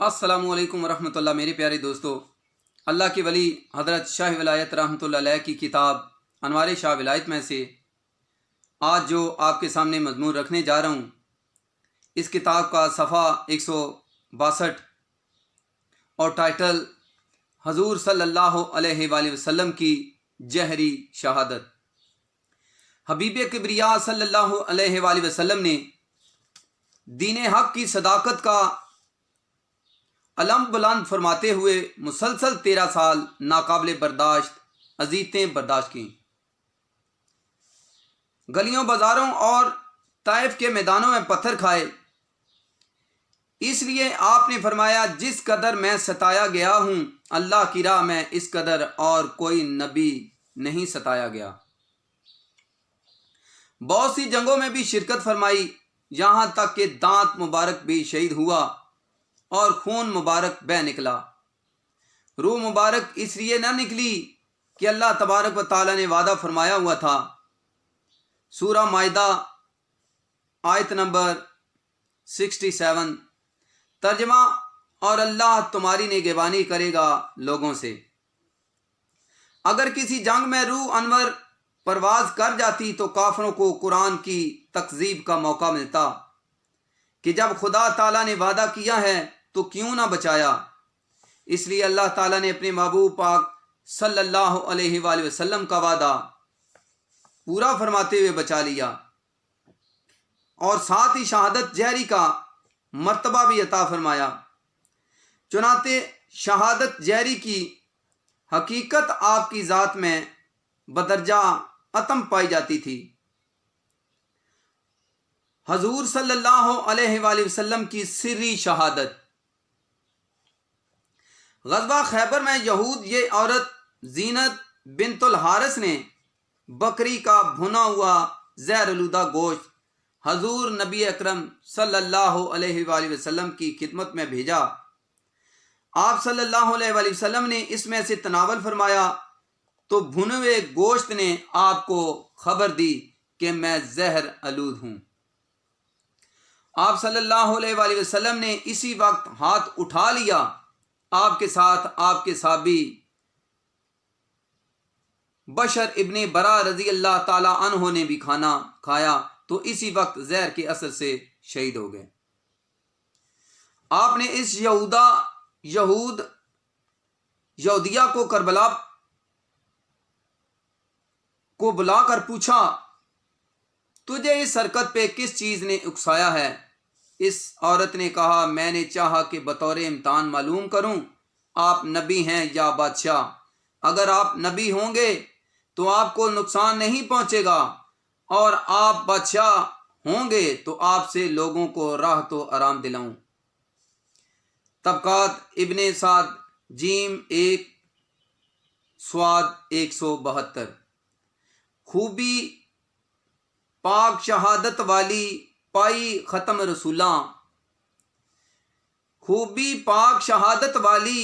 السلام علیکم ورحمۃ اللہ۔ میرے پیارے دوستو، اللہ کے ولی حضرت شاہ ولایت رحمۃ اللہ علیہ کی کتاب انوار شاہ ولایت میں سے آج جو آپ کے سامنے مضمون رکھنے جا رہا ہوں، اس کتاب کا صفحہ 162 اور ٹائٹل حضور صلی اللہ علیہ وآلہ وسلم کی جہری شہادت۔ حبیب کبریا صلی اللہ علیہ وآلہ وسلم نے دین حق کی صداقت کا علم بلند فرماتے ہوئے مسلسل 13 سال ناقابل برداشت اذیتیں برداشت کیں۔ گلیوں بازاروں اور طائف کے میدانوں میں پتھر کھائے۔ اس لیے آپ نے فرمایا، جس قدر میں ستایا گیا ہوں اللہ کی راہ میں اس قدر اور کوئی نبی نہیں ستایا گیا۔ بہت سی جنگوں میں بھی شرکت فرمائی، یہاں تک کہ دانت مبارک بھی شہید ہوا اور خون مبارک بہہ نکلا۔ روح مبارک اس لیے نہ نکلی کہ اللہ تبارک و تعالی نے وعدہ فرمایا ہوا تھا۔ سورہ مائدہ آیت نمبر 67 ترجمہ، اور اللہ تمہاری نگہبانی کرے گا لوگوں سے۔ اگر کسی جنگ میں روح انور پرواز کر جاتی تو کافروں کو قرآن کی تکذیب کا موقع ملتا کہ جب خدا تعالیٰ نے وعدہ کیا ہے تو کیوں نہ بچایا۔ اس لیے اللہ تعالیٰ نے اپنے محبوب پاک صلی اللہ علیہ وآلہ وسلم کا وعدہ پورا فرماتے ہوئے بچا لیا، اور ساتھ ہی شہادت جہری کا مرتبہ بھی عطا فرمایا۔ چنانچہ شہادت جہری کی حقیقت آپ کی ذات میں بدرجہ اتم پائی جاتی تھی۔ حضور صلی اللہ علیہ وآلہ وسلم کی سری شہادت۔ غزوہ خیبر میں یہود یہ عورت زینت بنت الحارث نے بکری کا بھنا ہوا زہر آلودہ گوشت حضور نبی اکرم صلی اللہ علیہ وآلہ وسلم کی خدمت میں بھیجا۔ آپ صلی اللہ علیہ وآلہ وسلم نے اس میں سے تناول فرمایا تو بھنے ہوئے گوشت نے آپ کو خبر دی کہ میں زہر آلود ہوں۔ آپ صلی اللہ علیہ وآلہ وسلم نے اسی وقت ہاتھ اٹھا لیا۔ آپ کے ساتھ آپ کے صحابی بشر ابن برا رضی اللہ تعالی عنہ نے بھی کھانا کھایا تو اسی وقت زہر کے اثر سے شہید ہو گئے۔ آپ نے اس یہودیہ کو کربلا کو بلا کر پوچھا، تجھے اس حرکت پہ کس چیز نے اکسایا ہے؟ اس عورت نے کہا، میں نے چاہا کہ بطور امتحان معلوم کروں آپ نبی ہیں یا بادشاہ۔ اگر آپ نبی ہوں گے تو آپ کو نقصان نہیں پہنچے گا، اور آپ بادشاہ ہوں گے تو آپ سے لوگوں کو راحت و آرام دلاؤں۔ طبقات ابن سعد جیم 1 سواد 172۔ خوبی پاک شہادت والی پائی ختم رسولاں، خوبی پاک شہادت والی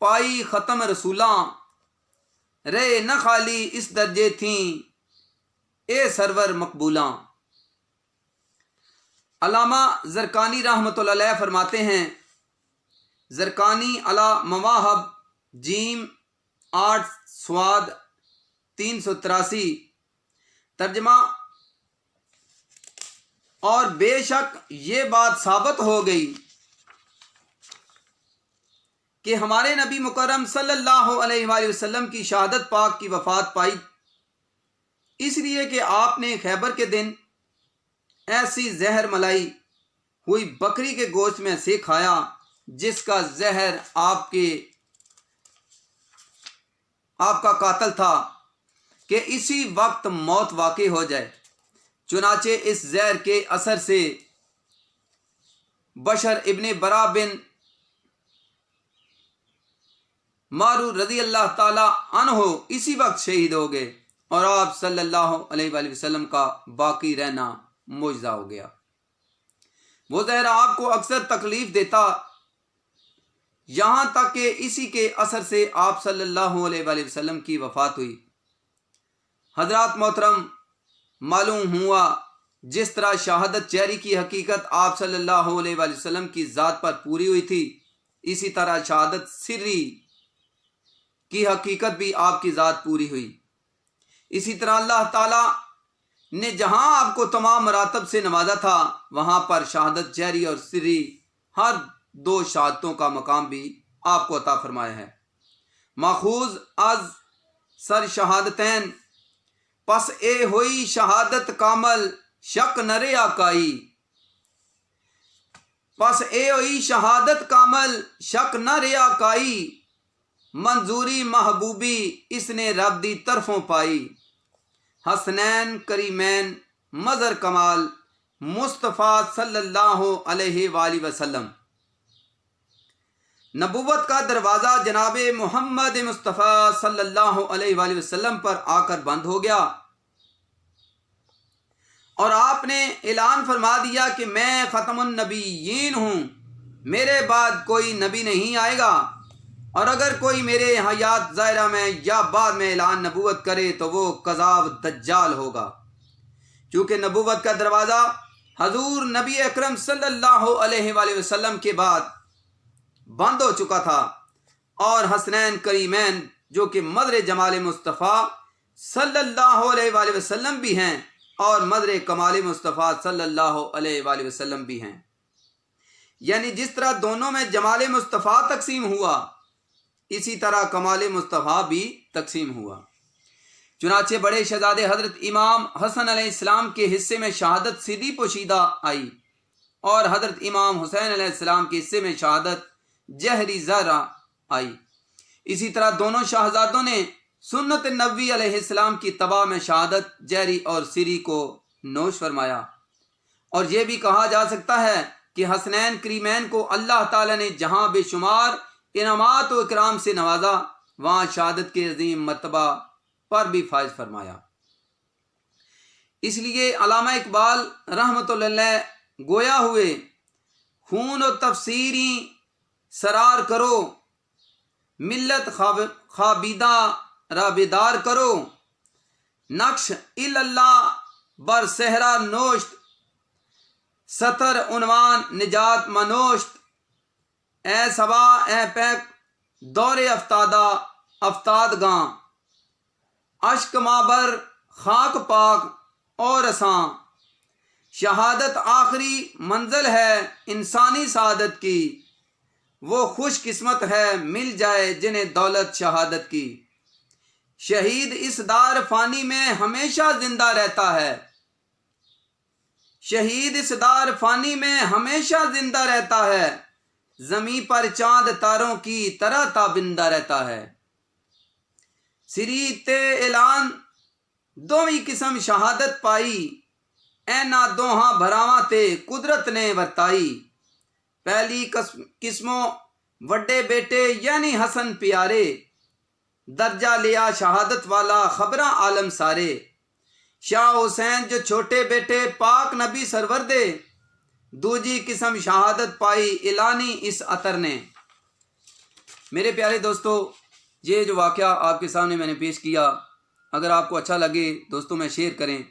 پائی ختم رسولاں، رے نہ خالی اس درجے تھیں اے سرور مقبولاں۔ علامہ زرقانی رحمۃ اللہ علیہ فرماتے ہیں، زرقانی علی مواہب جیم 8 سواد 383 ترجمہ، اور بے شک یہ بات ثابت ہو گئی کہ ہمارے نبی مکرم صلی اللہ علیہ وآلہ وسلم کی شہادت پاک کی وفات پائی اس لیے کہ آپ نے خیبر کے دن ایسی زہر ملائی ہوئی بکری کے گوشت میں سے کھایا جس کا زہر آپ کا قاتل تھا کہ اسی وقت موت واقع ہو جائے۔ چنانچہ اس زہر کے اثر سے بشر ابن برا بن مارو رضی اللہ تعالی عنہ اسی وقت شہید ہو گئے، اور آپ صلی اللہ علیہ وآلہ وسلم کا باقی رہنا معجزہ ہو گیا۔ وہ زہر آپ کو اکثر تکلیف دیتا، یہاں تک کہ اسی کے اثر سے آپ صلی اللہ علیہ وآلہ وسلم کی وفات ہوئی۔ حضرات محترم، معلوم ہوا جس طرح شہادت جہری کی حقیقت آپ صلی اللہ علیہ وآلہ وسلم کی ذات پر پوری ہوئی تھی، اسی طرح شہادت سری کی حقیقت بھی آپ کی ذات پوری ہوئی۔ اسی طرح اللہ تعالیٰ نے جہاں آپ کو تمام مراتب سے نوازا تھا وہاں پر شہادت جہری اور سری ہر دو شہادتوں کا مقام بھی آپ کو عطا فرمایا ہے۔ ماخوذ از سر شہادتین پس اے ہوئی شہادت کامل شک نرے آکائی، پس اے ہوئی شہادت کامل شک نہ ریا کائی، منظوری محبوبی اس نے رب دی طرفوں پائی، حسنین کریمین مظہر کمال مصطفیٰ صلی اللہ علیہ وآلہ وسلم۔ نبوت کا دروازہ جناب محمد مصطفیٰ صلی اللہ علیہ وآلہ وسلم پر آ کر بند ہو گیا اور آپ نے اعلان فرما دیا کہ میں ختم النبیین ہوں، میرے بعد کوئی نبی نہیں آئے گا، اور اگر کوئی میرے حیات ظاہرہ میں یا بعد میں اعلان نبوت کرے تو وہ کذاب دجال ہوگا۔ چونکہ نبوت کا دروازہ حضور نبی اکرم صلی اللہ علیہ وآلہ وسلم کے بعد بند ہو چکا تھا، اور حسنین کریمین جو کہ مظہر جمال مصطفیٰ صلی اللہ علیہ وآلہ وسلم بھی ہیں اور مظہر کمال مصطفیٰ صلی اللہ علیہ وآلہ وسلم بھی ہیں، یعنی جس طرح دونوں میں جمال مصطفیٰ تقسیم ہوا اسی طرح کمال مصطفیٰ بھی تقسیم ہوا۔ چنانچہ بڑے شہزادے حضرت امام حسن علیہ السلام کے حصے میں شہادت سری پوشیدہ آئی، اور حضرت امام حسین علیہ السلام کے حصے میں شہادت جہری ظاہرہ آئی۔ اسی طرح دونوں شہزادوں نے سنت نبوی علیہ السلام کی اتباع میں شہادت جہری اور سری کو نوش فرمایا، اور یہ بھی کہا جا سکتا ہے کہ حسنین کریمین کو اللہ تعالیٰ نے جہاں بے شمار انعامات و اکرام سے نوازا وہاں شہادت کے عظیم مرتبہ پر بھی فائز فرمایا۔ اس لیے علامہ اقبال رحمۃ اللہ علیہ گویا ہوئے خون و تفسیری سرار کرو، ملت خوابیدہ را بیدار کرو، نقش اللہ بر صحرا نوشت، ستر عنوان نجات منوشت، اے صبا اے پیک دور افتاد گاں، اشک مابر خاک پاک اور اساں، شہادت آخری منزل ہے انسانی سعادت کی، وہ خوش قسمت ہے مل جائے جنہیں دولت شہادت کی، شہید اس دار فانی میں ہمیشہ زندہ رہتا ہے، شہید اس دار فانی میں ہمیشہ زندہ رہتا ہے، زمیں پر چاند تاروں کی طرح تابندہ رہتا ہے، سری تے اعلان دوویں قسم شہادت پائی، اینا دوہاں بھراواں تے قدرت نے ورتائی، پہلی قسموں وڈے بیٹے یعنی حسن پیارے، درجہ لیا شہادت والا خبراں عالم سارے، شاہ حسین جو چھوٹے بیٹے پاک نبی سرور دے، دوجی قسم شہادت پائی اعلانی اس عطر نے۔ میرے پیارے دوستو، یہ جو واقعہ آپ کے سامنے میں نے پیش کیا، اگر آپ کو اچھا لگے دوستوں میں شیئر کریں،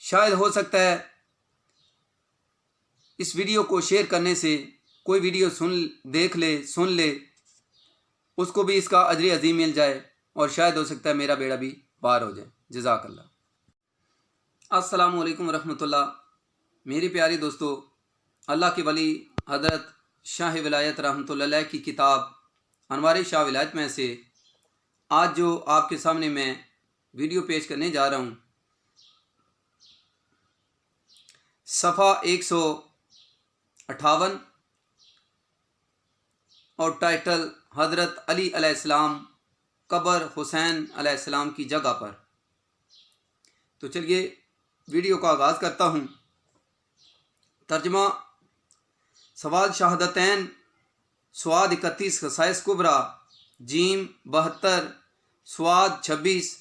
شاید ہو سکتا ہے اس ویڈیو کو شیئر کرنے سے کوئی ویڈیو دیکھ لے سن لے، اس کو بھی اس کا اجر عظیم مل جائے، اور شاید ہو سکتا ہے میرا بیڑا بھی پار ہو جائے۔ جزاک اللہ۔ السلام علیکم ورحمۃ اللہ۔ میرے پیارے دوستو، اللہ کے ولی حضرت شاہ ولایت رحمۃ اللہ علیہ کی کتاب انوار شاہ ولایت میں سے آج جو آپ کے سامنے میں ویڈیو پیش کرنے جا رہا ہوں، صفحہ 158 اور ٹائٹل حضرت علی علیہ السلام قبر حسین علیہ السلام کی جگہ پر۔ تو چلیے ویڈیو کا آغاز کرتا ہوں۔ ترجمہ: سوال شہادتین سواد 31 خصائص کبریٰ، جیم 72 سواد 26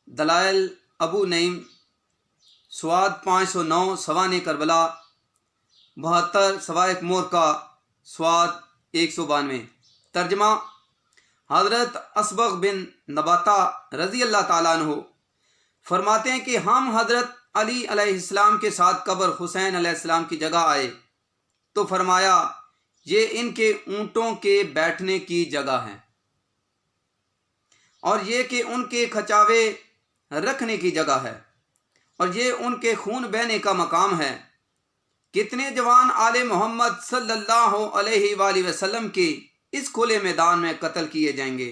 دلائل ابو نعیم، سواد 509 سوان کربلا، 72 سوائق مورکا، سواد 192۔ ترجمہ: حضرت اسبغ بن نباتہ رضی اللہ تعالیٰ عنہ فرماتے ہیں کہ ہم حضرت علی علیہ السلام کے ساتھ قبر حسین علیہ السلام کی جگہ آئے تو فرمایا یہ ان کے اونٹوں کے بیٹھنے کی جگہ ہے، اور یہ کہ ان کے کھچاوے رکھنے کی جگہ ہے، اور یہ ان کے خون بہنے کا مقام ہے۔ کتنے جوان آل محمد صلی اللہ علیہ وآلہ وسلم کے اس کھلے میدان میں قتل کیے جائیں گے،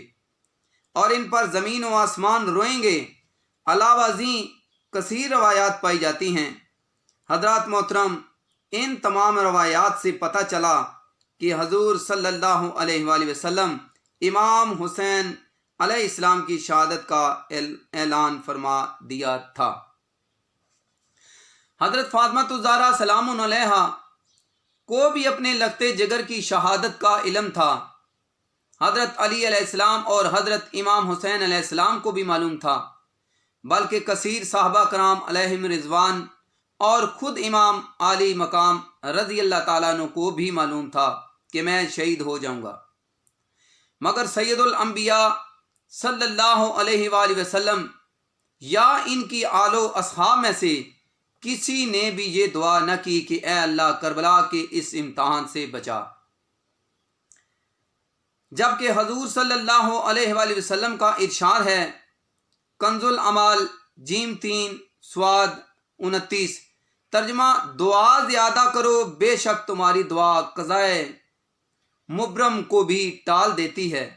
اور ان پر زمین و آسمان روئیں گے۔ علاوہ ازیں کثیر روایات پائی جاتی ہیں۔ حضرات محترم، ان تمام روایات سے پتہ چلا کہ حضور صلی اللہ علیہ وآلہ وسلم امام حسین علیہ السلام کی شہادت کا اعلان فرما دیا تھا۔ حضرت فاطمہ الزہرا سلام علیہا کو بھی اپنے لگتے جگر کی شہادت کا علم تھا۔ حضرت علی علیہ السلام اور حضرت امام حسین علیہ السلام کو بھی معلوم تھا، بلکہ کثیر صحابہ کرام علیہم رضوان اور خود امام علی مقام رضی اللہ تعالیٰ عنہ کو بھی معلوم تھا کہ میں شہید ہو جاؤں گا، مگر سید الانبیاء صلی اللہ علیہ وآلہ وسلم یا ان کی آل و اصحاب میں سے کسی نے بھی یہ دعا نہ کی کہ اے اللہ کربلا کے اس امتحان سے بچا، جبکہ حضور صلی اللہ علیہ وآلہ وسلم کا ارشاد ہے، کنز العمال جیم 3 سواد 29، ترجمہ دعا زیادہ کرو، بے شک تمہاری دعا قضائے مبرم کو بھی ٹال دیتی ہے۔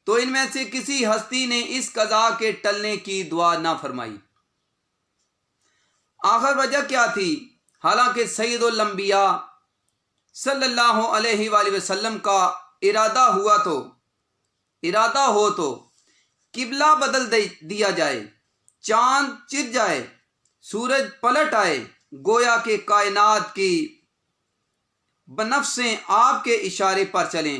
تو ان میں سے کسی ہستی نے اس قضا کے ٹلنے کی دعا نہ فرمائی۔ آخر وجہ کیا تھی؟ حالانکہ سید الانبیاء صلی اللہ علیہ وآلہ وسلم کا ارادہ ہو تو قبلہ بدل دیا جائے، چاند چر جائے، سورج پلٹ آئے، گویا کہ کائنات کی بنفسیں آپ کے اشارے پر چلیں،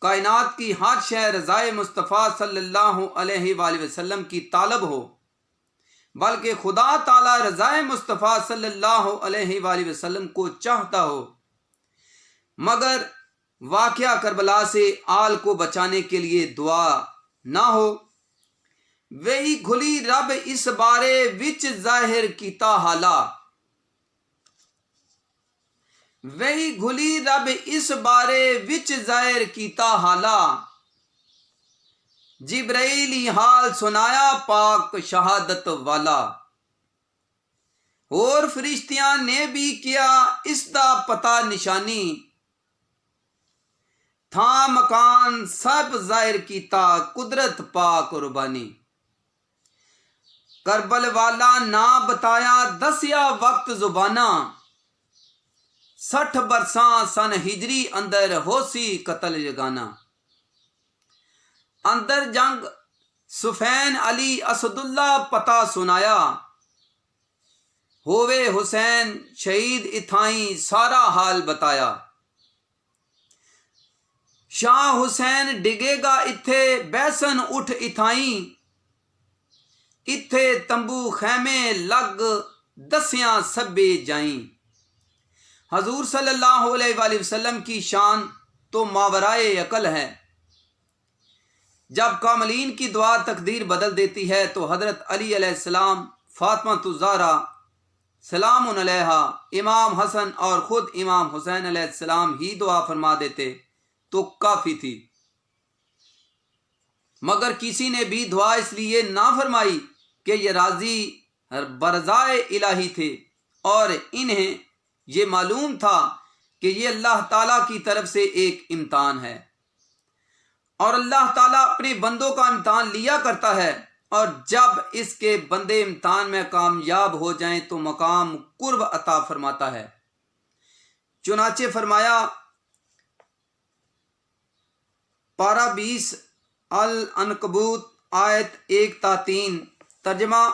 کائنات کی ہر شے رضائے مصطفیٰ صلی اللہ علیہ وآلہ وسلم کی طالب ہو، بلکہ خدا تعالی رضائے مصطفیٰ صلی اللہ علیہ وآلہ وسلم کو چاہتا ہو، مگر واقعہ کربلا سے آل کو بچانے کے لیے دعا نہ ہو۔ وہی گھلی رب اس بارے وچ ظاہر کیتا حالا، وہی گھلی رب اس بارے وچ ظاہر کیتا حالا، جبرائیلی حال سنایا پاک شہادت والا، اور فرشتیاں نے بھی کیا اس دا پتہ نشانی، تھا مکان سب ظاہر کیتا قدرت پاک ربانی، کربل والا نہ بتایا دسیا وقت زبانہ، 60 برساں سن ہجری اندر ہوسی قتل یگانہ، اندر جنگ سفین علی اسد اللہ پتہ سنایا، ہووے حسین شہید اتھائیں سارا حال بتایا، شاہ حسین ڈگے گا اتھے بیسن اٹھ اتھائیں، اتھے تمبو خیمے لگ دسیاں سبے جائیں۔ حضور صلی اللہ علیہ وآلہ وسلم کی شان تو ماورائے عقل ہے۔ جب کاملین کی دعا تقدیر بدل دیتی ہے تو حضرت علی علیہ السلام، فاطمہ الزہرا سلام علیہا، امام حسن اور خود امام حسین علیہ السلام ہی دعا فرما دیتے تو کافی تھی، مگر کسی نے بھی دعا اس لیے نہ فرمائی کہ یہ راضی برضائے الہی تھے، اور انہیں یہ معلوم تھا کہ یہ اللہ تعالیٰ کی طرف سے ایک امتحان ہے، اور اللہ تعالیٰ اپنے بندوں کا امتحان لیا کرتا ہے، اور جب اس کے بندے امتحان میں کامیاب ہو جائیں تو مقام قرب عطا فرماتا ہے۔ چنانچہ فرمایا، پارہ 20 العنکبوت آیت 1 تا 3، ترجمہ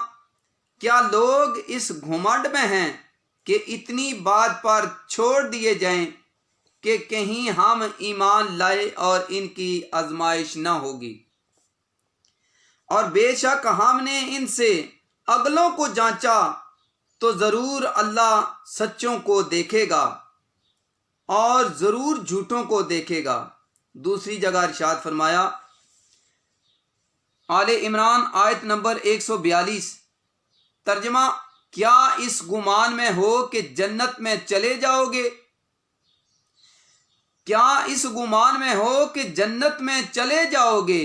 کیا لوگ اس گھمنڈ میں ہیں کہ اتنی بات پر چھوڑ دیے جائیں کہ کہیں ہم ایمان لائے اور ان کی آزمائش نہ ہوگی، اور بے شک ہم نے ان سے اگلوں کو جانچا تو ضرور اللہ سچوں کو دیکھے گا اور ضرور جھوٹوں کو دیکھے گا۔ دوسری جگہ ارشاد فرمایا، آل عمران آیت نمبر 142، ترجمہ کیا اس گمان میں ہو کہ جنت میں چلے جاؤ گے؟ کیا اس گمان میں ہو کہ جنت میں چلے جاؤ گے؟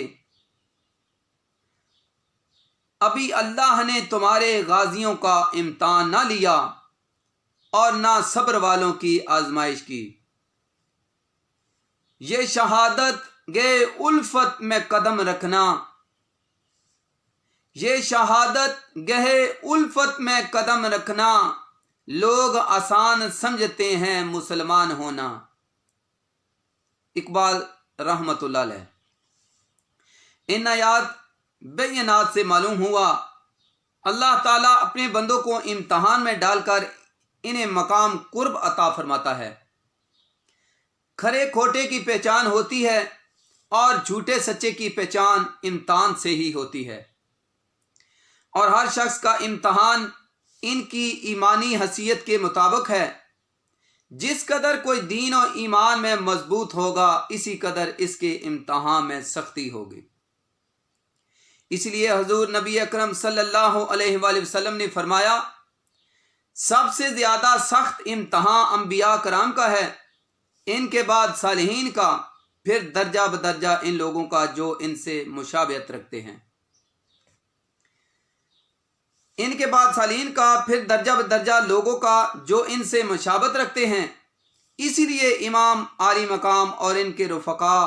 ابھی اللہ نے تمہارے غازیوں کا امتحان نہ لیا اور نہ صبر والوں کی آزمائش کی۔ یہ شہادت گے الفت میں قدم رکھنا، یہ شہادت گہے الفت میں قدم رکھنا، لوگ آسان سمجھتے ہیں مسلمان ہونا۔ اقبال رحمت اللہ علیہ۔ ان آیات بینات سے معلوم ہوا اللہ تعالیٰ اپنے بندوں کو امتحان میں ڈال کر انہیں مقام قرب عطا فرماتا ہے۔ کھرے کھوٹے کی پہچان ہوتی ہے اور جھوٹے سچے کی پہچان امتحان سے ہی ہوتی ہے، اور ہر شخص کا امتحان ان کی ایمانی حیثیت کے مطابق ہے۔ جس قدر کوئی دین و ایمان میں مضبوط ہوگا اسی قدر اس کے امتحان میں سختی ہوگی۔ اس لیے حضور نبی اکرم صلی اللہ علیہ وآلہ وسلم نے فرمایا، سب سے زیادہ سخت امتحان انبیاء کرام کا ہے، ان کے بعد صالحین کا، پھر درجہ بدرجہ ان لوگوں کا جو ان سے مشابہت رکھتے ہیں۔ ان کے بعد صالحین کا، پھر درجہ بدرجہ لوگوں کا جو ان سے مشابہت رکھتے ہیں۔ اسی لیے امام عالی مقام اور ان کے رفقا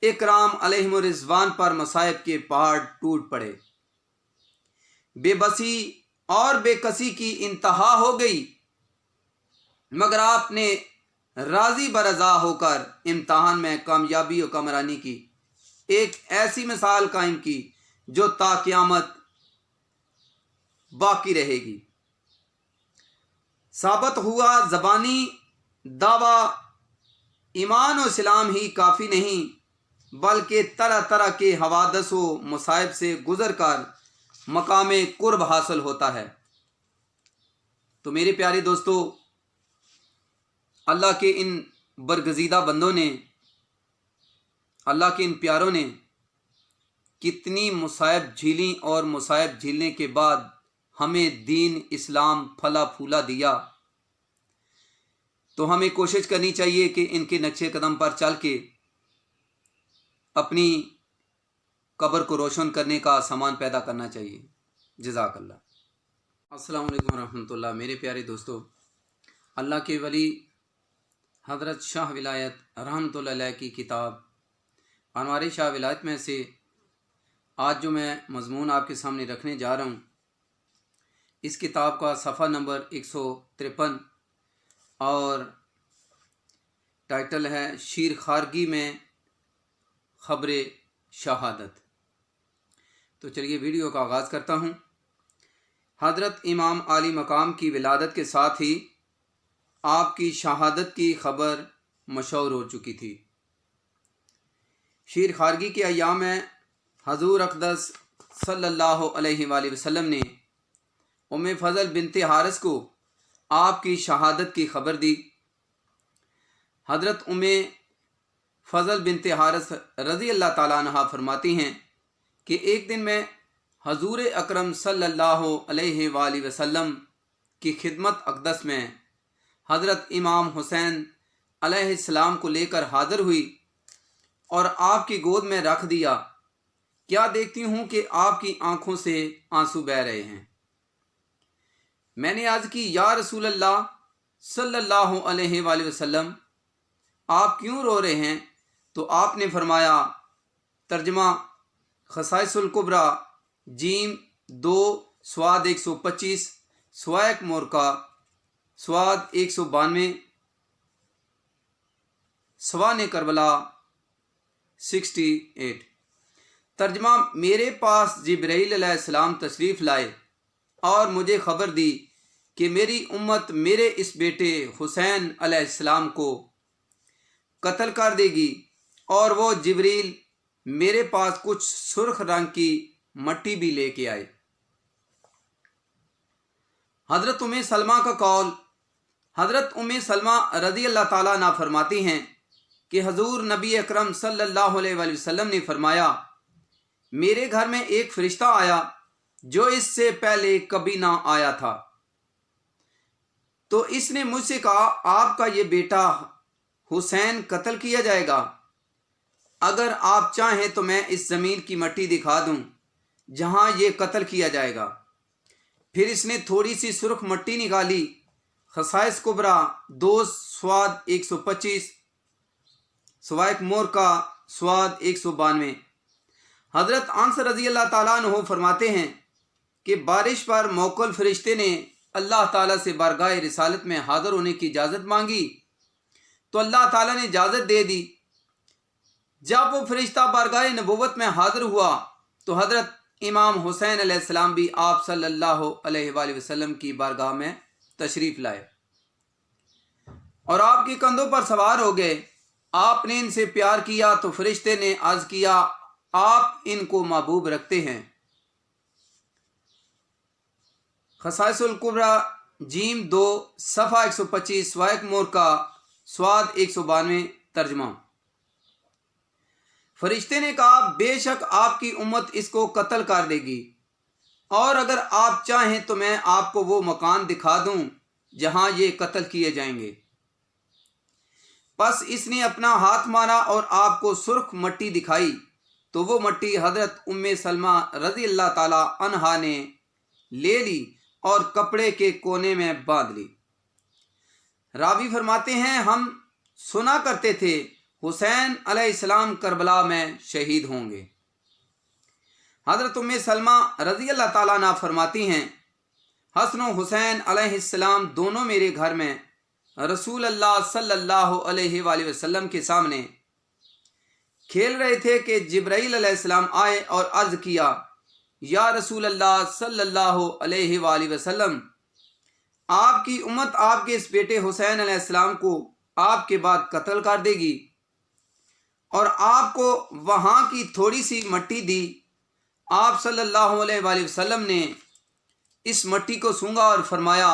اکرام علیہم الرضوان پر مصائب کے پہاڑ ٹوٹ پڑے، بے بسی اور بے کسی کی انتہا ہو گئی، مگر آپ نے راضی برضا ہو کر امتحان میں کامیابی و کامرانی کی، ایک ایسی مثال قائم کی جو تا قیامت باقی رہے گی۔ ثابت ہوا زبانی دعویٰ ایمان و اسلام ہی کافی نہیں، بلکہ طرح طرح کے حوادث و مصائب سے گزر کر مقام قرب حاصل ہوتا ہے۔ تو میرے پیارے دوستو، اللہ کے ان برگزیدہ بندوں نے، اللہ کے ان پیاروں نے کتنی مصائب جھیلیں، اور مصائب جھیلنے کے بعد ہمیں دین اسلام پھلا پھولا دیا۔ تو ہمیں کوشش کرنی چاہیے کہ ان کے نقشے قدم پر چل کے اپنی قبر کو روشن کرنے کا سامان پیدا کرنا چاہیے۔ جزاک اللہ۔ السلام علیکم ورحمۃ اللہ۔ میرے پیارے دوستو، اللہ کے ولی حضرت شاہ ولایت رحمۃ اللہ علیہ کی کتاب انوار شاہ ولایت میں سے آج جو میں مضمون آپ کے سامنے رکھنے جا رہا ہوں، اس کتاب کا صفحہ نمبر 153 اور ٹائٹل ہے شیر خارگی میں خبر شہادت۔ تو چلیے ویڈیو کا آغاز کرتا ہوں۔ حضرت امام عالی مقام کی ولادت کے ساتھ ہی آپ کی شہادت کی خبر مشہور ہو چکی تھی۔ شیر خارگی کے ایام میں حضور اقدس صلی اللہ علیہ وآلہ وسلم نے ام فضل بنت حارث کو آپ کی شہادت کی خبر دی۔ حضرت ام فضل بنت حارث رضی اللہ تعالیٰ عنہ فرماتی ہیں کہ ایک دن میں حضور اکرم صلی اللہ علیہ وآلہ وسلم کی خدمت اقدس میں حضرت امام حسین علیہ السلام کو لے کر حاضر ہوئی اور آپ کی گود میں رکھ دیا۔ کیا دیکھتی ہوں کہ آپ کی آنکھوں سے آنسو بہہ رہے ہیں۔ میں نے عرض کی، یا رسول اللہ صلی اللہ علیہ وآلہ وسلم، آپ کیوں رو رہے ہیں؟ تو آپ نے فرمایا، ترجمہ خصائص الکبریٰ جیم 2 سواد 125 سوائق مورکا سواد 192 سوان کربلا 68۔ ترجمہ، میرے پاس جبرائیل علیہ السلام تشریف لائے اور مجھے خبر دی کہ میری امت میرے اس بیٹے حسین علیہ السلام کو قتل کر دے گی، اور وہ جبریل میرے پاس کچھ سرخ رنگ کی مٹی بھی لے کے آئے۔ حضرت ام سلمہ کا قول۔ حضرت ام سلمہ رضی اللہ تعالیٰ عنہ فرماتی ہیں کہ حضور نبی اکرم صلی اللہ علیہ وآلہ وسلم نے فرمایا، میرے گھر میں ایک فرشتہ آیا جو اس سے پہلے کبھی نہ آیا تھا۔ تو اس نے مجھ سے کہا، آپ کا یہ بیٹا حسین قتل کیا جائے گا؟ اگر آپ چاہیں تو میں اس زمین کی مٹی دکھا دوں جہاں یہ قتل کیا جائے گا۔ پھر اس نے تھوڑی سی سرخ مٹی نکالی۔ خصائص کبریٰ 2 سواد 125، سوائق مور کا سواد 192۔ حضرت انس رضی اللہ تعالیٰ عنہ فرماتے ہیں کہ بارش پر موکل فرشتے نے اللہ تعالیٰ سے بارگاہ رسالت میں حاضر ہونے کی اجازت مانگی تو اللہ تعالیٰ نے اجازت دے دی۔ جب وہ فرشتہ بارگاہ نبوت میں حاضر ہوا تو حضرت امام حسین علیہ السلام بھی آپ صلی اللہ علیہ وآلہ وسلم کی بارگاہ میں تشریف لائے اور آپ کے کندھوں پر سوار ہو گئے۔ آپ نے ان سے پیار کیا تو فرشتے نے عرض کیا آپ ان کو محبوب رکھتے ہیں۔ خصائص الکبریٰ جیم 2 صفحہ 125، سوائق مور کا سواد 192 ترجمہ۔ فرشتے نے کہا بے شک آپ کی امت اس کو قتل کر دے گی، اور اگر آپ چاہیں تو میں آپ کو وہ مکان دکھا دوں جہاں یہ قتل کیے جائیں گے۔ پس اس نے اپنا ہاتھ مارا اور آپ کو سرخ مٹی دکھائی تو وہ مٹی حضرت ام سلمہ رضی اللہ تعالی عنہا نے لے لی اور کپڑے کے کونے میں باندھ لی۔ راوی فرماتے ہیں ہم سنا کرتے تھے حسین علیہ السلام کربلا میں شہید ہوں گے۔ حضرت ام سلمہ رضی اللہ تعالیٰ عنہ فرماتی ہیں حسن و حسین علیہ السلام دونوں میرے گھر میں رسول اللہ صلی اللہ علیہ وآلہ وسلم کے سامنے کھیل رہے تھے کہ جبرائیل علیہ السلام آئے اور عرض کیا یا رسول اللہ صلی اللہ علیہ وآلہ وسلم، آپ کی امت آپ کے اس بیٹے حسین علیہ السلام کو آپ کے بعد قتل کر دے گی، اور آپ کو وہاں کی تھوڑی سی مٹی دی۔ آپ صلی اللہ علیہ وآلہ وسلم نے اس مٹی کو سونگا اور فرمایا،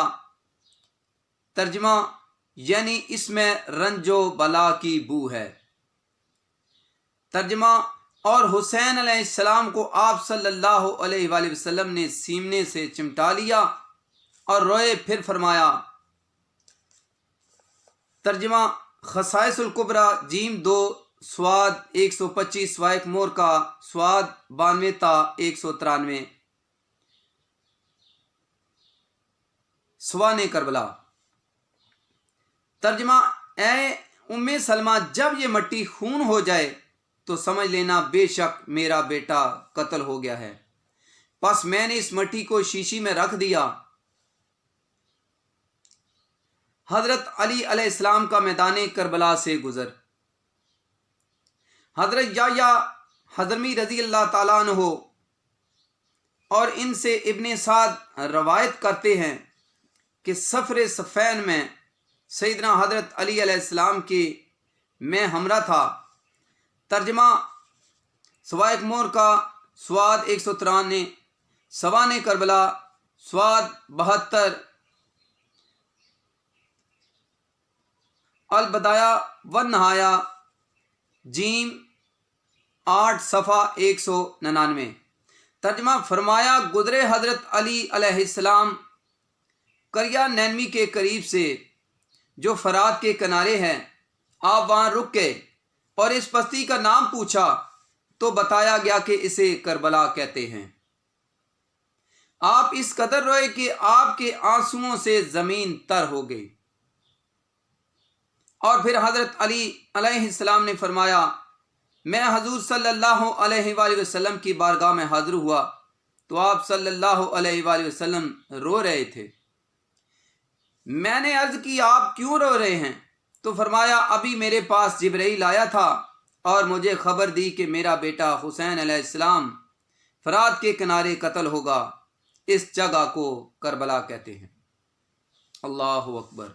ترجمہ یعنی اس میں رنج و بلا کی بو ہے۔ ترجمہ اور حسین علیہ السلام کو آپ صلی اللہ علیہ وآلہ وسلم نے سیمنے سے چمٹا لیا اور روئے، پھر فرمایا۔ ترجمہ خصائص الکبریٰ جیم 2 سواد 125، سوائق مور کا سواد 92 تا 193۔ سوانح کربلا۔ ترجمہ اے ام سلمہ، جب یہ مٹی خون ہو جائے تو سمجھ لینا بے شک میرا بیٹا قتل ہو گیا ہے۔ پس میں نے اس مٹی کو شیشی میں رکھ دیا۔ حضرت علی علیہ السلام کا میدان کربلا سے گزر۔ حضرت یحییٰ حضرمی رضی اللہ تعالیٰ عنہ اور ان سے ابن سعد روایت کرتے ہیں کہ سفر صفین میں سیدنا حضرت علی علیہ السلام کے میں ہمراہ تھا۔ ترجمہ سوائق مور کا سواد 193، سوانح کربلا سواد 72، البدایہ والنہایہ جیم 8 صفحہ 199۔ ترجمہ فرمایا گزرے حضرت علی علیہ السلام قریہ نینوی کے قریب سے جو فرات کے کنارے ہیں، آپ وہاں رک گئے اور اس بستی کا نام پوچھا تو بتایا گیا کہ اسے کربلا کہتے ہیں۔ آپ اس قدر روئے کہ آپ کے آنسوؤں سے زمین تر ہو گئی، اور پھر حضرت علی علیہ السلام نے فرمایا میں حضور صلی اللہ علیہ وآلہ وسلم کی بارگاہ میں حاضر ہوا تو آپ صلی اللہ علیہ وآلہ وسلم رو رہے تھے۔ میں نے عرض کی آپ کیوں رو رہے ہیں؟ تو فرمایا ابھی میرے پاس جبرائیل آیا تھا اور مجھے خبر دی کہ میرا بیٹا حسین علیہ السلام فرات کے کنارے قتل ہوگا۔ اس جگہ کو کربلا کہتے ہیں۔ اللہ اکبر۔